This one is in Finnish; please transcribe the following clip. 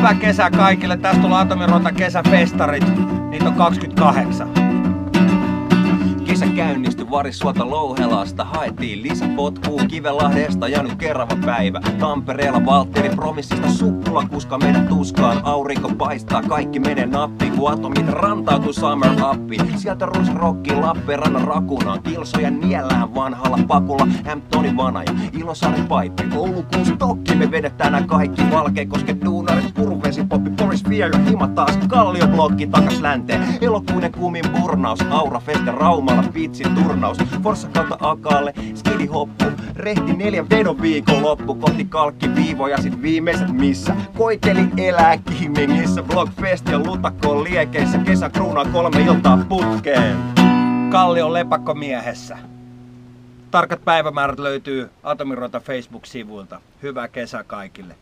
Hyvää kesää kaikille. Tästä tulee Atomiruota kesäfestarit. Niitä on 28. Kesä käynnistyi Varissuota Louhelasta, haettiin lisäpotkuu Kivelahdesta ja nyt kerrava päivä. Tampereella Valtteri Promissista Sukkula kuska meidän tuskaan. Aurinko paistaa, kaikki menee nappiin, kun atomit rantautuu Summer Upiin. Sieltä Rusrocki, Lappeenrannan Rakunaan, kilsoja niellään vanhalla pakulla. Hamptonin Vanaja, Ilosaaren Paippi, Oulu Kuusi Tokki. Me vedetään nää kaikki Valkeakosken duunarit, Puruvesipoppi, Boris Vier ja Hima taas. Kallioblokki takas länteen, elokuinen kumin burnaus, Aura Feste Raumalla. Pitsin turnaus, Forssa kautta Akaalle, skidi hoppu, rehti 4 vedon viikon loppu, kohti kalkkiviivoja sit viimeiset missä. Koikeli elää Kimingissä, Blockfest ja Lutakkoon liekeissä, kesän kruunaa 3 iltaa putkeen. Kallion lepakkomiehessä. Tarkat päivämäärät löytyy Atomiruota Facebook-sivuilta. Hyvää kesää kaikille.